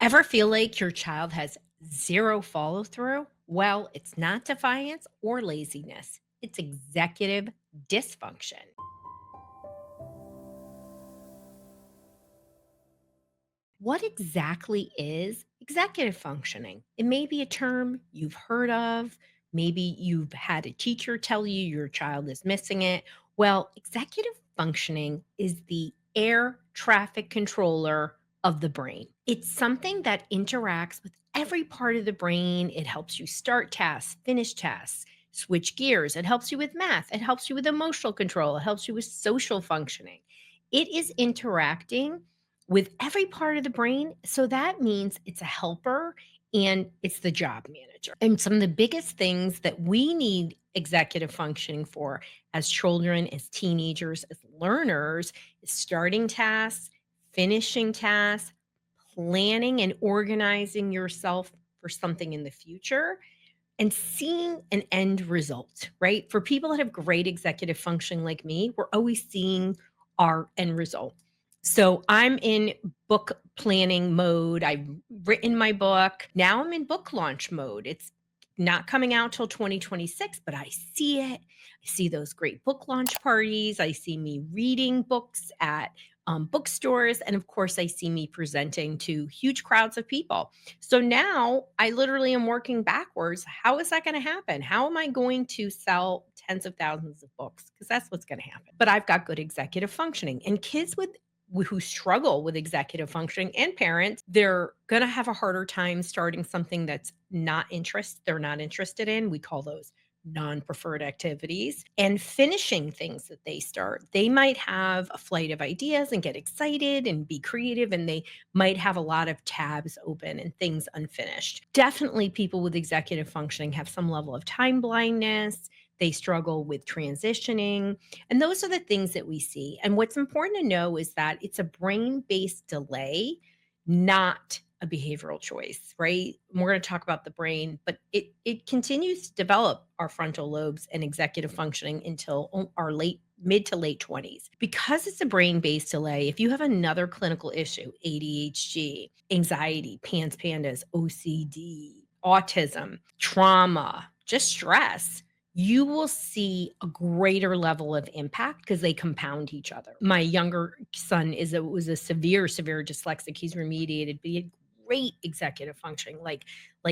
Ever feel like your child has zero follow through? Well, it's not defiance or laziness, it's executive dysfunction. What exactly is executive functioning? It may be a term you've heard of. Maybe you've had a teacher tell you your child is missing it. Well, executive functioning is the air traffic controller of the brain. It's something that interacts with every part of the brain. It helps you start tasks, finish tasks, switch gears. It helps you with math. It helps you with emotional control. It helps you with social functioning. It is interacting with every part of the brain. So that means it's a helper and it's the job manager. And some of the biggest things that we need executive functioning for as children, as teenagers, as learners is starting tasks, finishing tasks, planning and organizing yourself for something in the future, and seeing an end result, right? For people that have great executive functioning like me, we're always seeing our end result. So I'm in book planning mode. I've written my book. Now I'm in book launch mode. It's not coming out till 2026, but I see it. I see those great book launch parties. I see me reading books at bookstores. And of course, I see me presenting to huge crowds of people. So now I literally am working backwards. How is that going to happen? How am I going to sell tens of thousands of books? Because that's what's going to happen. But I've got good executive functioning, and kids who struggle with executive functioning and parents, they're going to have a harder time starting something that's they're not interested in. We call those non-preferred activities, and finishing things that they start. They might have a flight of ideas and get excited and be creative, and they might have a lot of tabs open and things unfinished. Definitely, people with executive functioning have some level of time blindness. They struggle with transitioning. And those are the things that we see. And what's important to know is that it's a brain based delay, not a behavioral choice, right? And we're going to talk about the brain, but it continues to develop our frontal lobes and executive functioning until our mid to late 20s. Because it's a brain-based delay, if you have another clinical issue, ADHD, anxiety, PANS PANDAS, OCD, autism, trauma, just stress, you will see a greater level of impact because they compound each other. My younger son was a severe dyslexic. He's remediated, but he had great executive functioning, like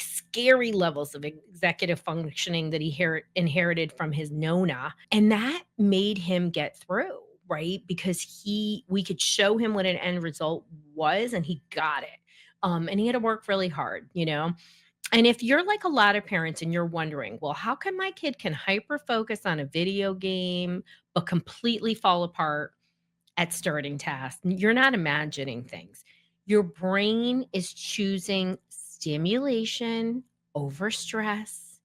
scary levels of executive functioning that he inherited from his nona, and that made him get through, right? Because we could show him what an end result was, and he got it. And he had to work really hard, you know. And if you're like a lot of parents and you're wondering, well, how come my kid can hyper focus on a video game but completely fall apart at starting tasks? You're not imagining things. Your brain is choosing stimulation over stress.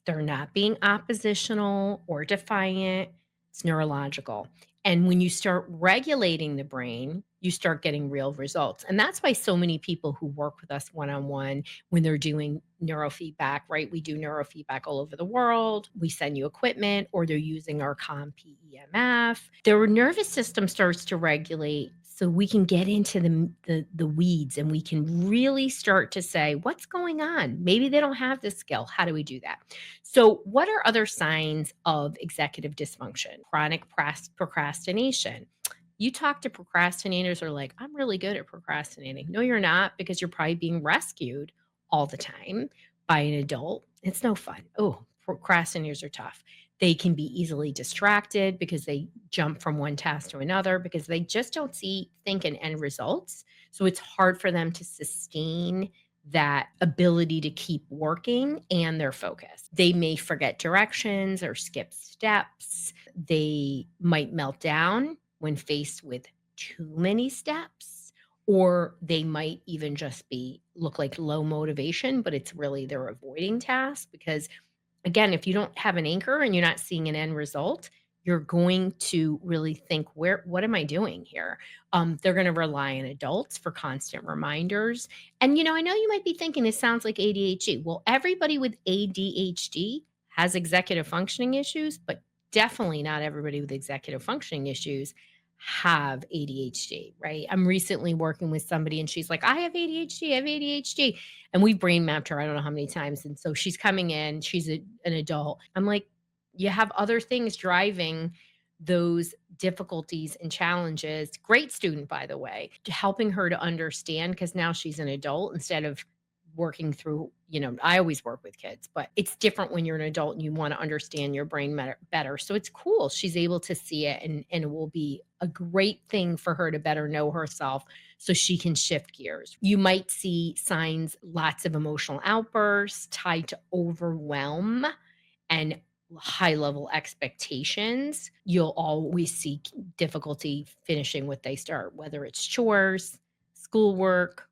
They're not being oppositional or defiant. It's neurological. And when you start regulating the brain, you start getting real results. And that's why so many people who work with us one on one, when they're doing neurofeedback, right? We do neurofeedback all over the world. We send you equipment, or they're using our COM PEMF. Their nervous system starts to regulate, so we can get into the weeds and we can really start to say, what's going on? Maybe they don't have this skill. How do we do that? So, what are other signs of executive dysfunction? Chronic procrastination. You talk to procrastinators are like, I'm really good at procrastinating. No, you're not, because you're probably being rescued all the time by an adult. It's no fun. Oh, procrastinators are tough. They can be easily distracted because they jump from one task to another because they just don't think and end results. So it's hard for them to sustain that ability to keep working and their focus. They may forget directions or skip steps. They might melt down when faced with too many steps, or they might even just look like low motivation, but it's really they're avoiding tasks because, again, if you don't have an anchor and you're not seeing an end result, you're going to really think, what am I doing here? They're going to rely on adults for constant reminders. And, I know you might be thinking this sounds like ADHD. Well, everybody with ADHD has executive functioning issues, but definitely not everybody with executive functioning issues have ADHD, right? I'm recently working with somebody and she's like, I have ADHD, I have ADHD. And we've brain mapped her, I don't know how many times. And so she's coming in, she's an adult. I'm like, you have other things driving those difficulties and challenges. Great student, by the way, helping her to understand because now she's an adult instead of working through, I always work with kids, but it's different when you're an adult and you want to understand your brain better. So it's cool. She's able to see it and it will be a great thing for her to better know herself so she can shift gears. You might see signs, lots of emotional outbursts tied to overwhelm and high level expectations. You'll always see difficulty finishing what they start, whether it's chores, schoolwork,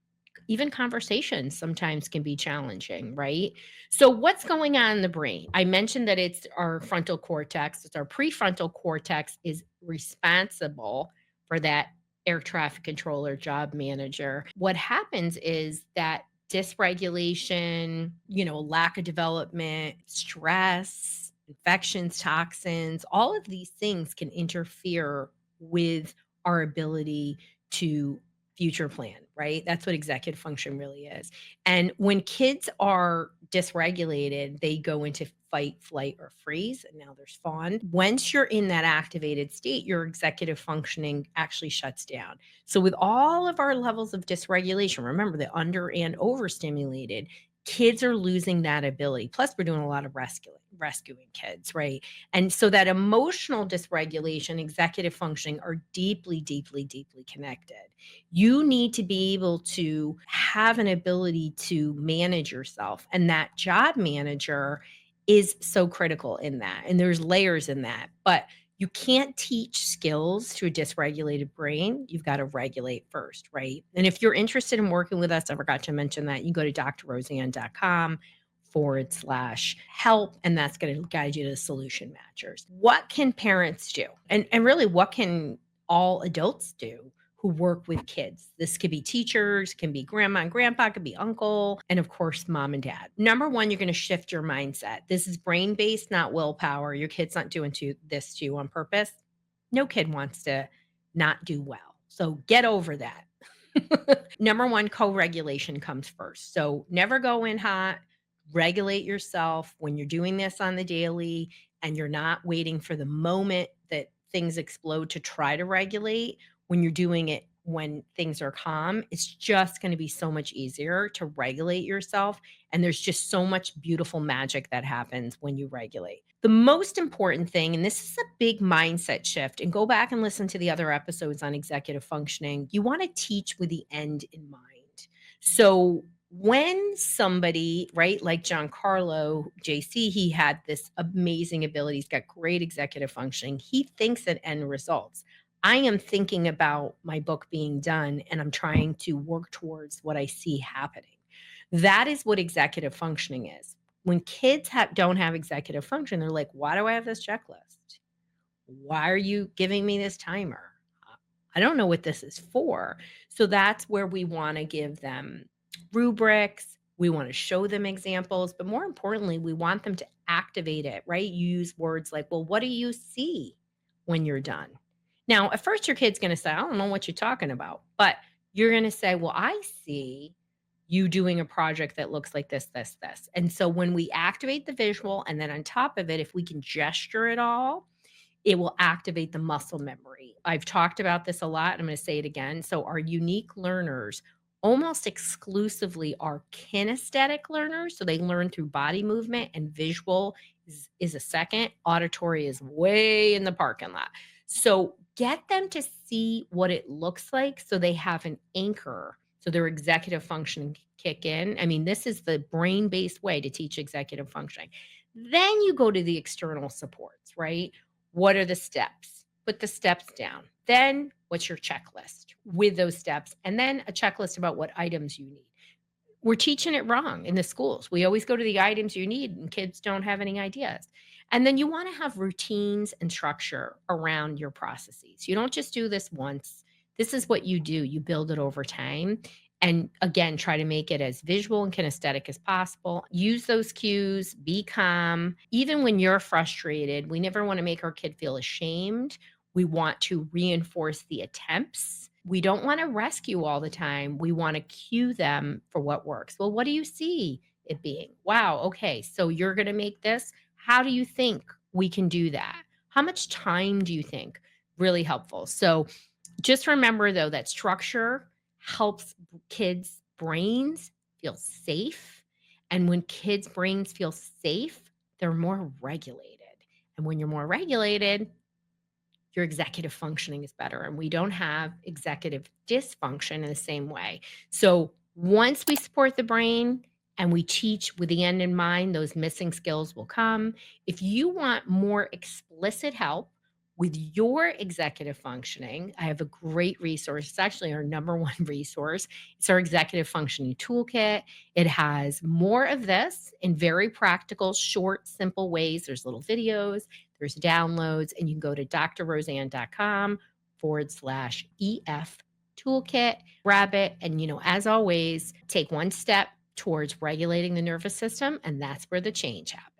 even conversations sometimes can be challenging, right? So, what's going on in the brain? I mentioned that it's our frontal cortex, it's our prefrontal cortex is responsible for that air traffic controller, job manager. What happens is that dysregulation, lack of development, stress, infections, toxins, all of these things can interfere with our ability to future plan, right? That's what executive function really is. And when kids are dysregulated, they go into fight, flight, or freeze. And now there's fawn. Once you're in that activated state, your executive functioning actually shuts down. So, with all of our levels of dysregulation, remember the under and overstimulated, kids are losing that ability. Plus, we're doing a lot of rescuing kids, right? And so that emotional dysregulation, executive functioning are deeply, deeply, deeply connected. You need to be able to have an ability to manage yourself. And that job manager is so critical in that. And there's layers in that. But you can't teach skills to a dysregulated brain. You've got to regulate first, right? And if you're interested in working with us, I forgot to mention that you go to drroseann.com/help, and that's going to guide you to the solution matchers. What can parents do? And really, what can all adults do who work with kids? This could be teachers, can be grandma and grandpa, could be uncle, and of course, mom and dad. Number one, you're going to shift your mindset. This is brain based, not willpower. Your kid's not doing this to you on purpose. No kid wants to not do well. So get over that. Number one, co regulation comes first. So never go in hot, regulate yourself when you're doing this on the daily and you're not waiting for the moment that things explode to try to regulate. When you're doing it when things are calm, it's just going to be so much easier to regulate yourself. And there's just so much beautiful magic that happens when you regulate. The most important thing, and this is a big mindset shift, and go back and listen to the other episodes on executive functioning, you want to teach with the end in mind. So when somebody, right, like Giancarlo JC, he had this amazing ability, he's got great executive functioning, he thinks at end results. I am thinking about my book being done and I'm trying to work towards what I see happening. That is what executive functioning is. When kids don't have executive function, they're like, why do I have this checklist? Why are you giving me this timer? I don't know what this is for. So that's where we want to give them rubrics. We want to show them examples, but more importantly, we want them to activate it, right? You use words like, well, what do you see when you're done? Now, at first, your kid's going to say, I don't know what you're talking about, but you're going to say, well, I see you doing a project that looks like this, this, this. And so when we activate the visual, and then on top of it, if we can gesture it all, it will activate the muscle memory. I've talked about this a lot. And I'm going to say it again. So, our unique learners almost exclusively are kinesthetic learners. So, they learn through body movement, and visual is a second. Auditory is way in the parking lot. So, get them to see what it looks like so they have an anchor. So, their executive function can kick in. I mean, this is the brain based way to teach executive functioning. Then you go to the external supports, right? What are the steps? Put the steps down. Then what's your checklist with those steps? And then a checklist about what items you need. We're teaching it wrong in the schools. We always go to the items you need, and kids don't have any ideas. And then you want to have routines and structure around your processes. You don't just do this once. This is what you do. You build it over time. And again, try to make it as visual and kinesthetic as possible. Use those cues, be calm. Even when you're frustrated, we never want to make our kid feel ashamed. We want to reinforce the attempts. We don't want to rescue all the time. We want to cue them for what works. Well, what do you see it being? Wow, okay, so you're going to make this. How do you think we can do that? How much time do you think? Really helpful. So just remember though that structure helps kids' brains feel safe. And when kids' brains feel safe, they're more regulated. And when you're more regulated, your executive functioning is better. And we don't have executive dysfunction in the same way. So once we support the brain and we teach with the end in mind, those missing skills will come. If you want more explicit help with your executive functioning, I have a great resource. It's actually our number one resource. It's our executive functioning toolkit. It has more of this in very practical, short, simple ways. There's little videos, there's downloads, and you can go to drroseann.com/EF toolkit, grab it. And, as always, take one step towards regulating the nervous system, and that's where the change happens.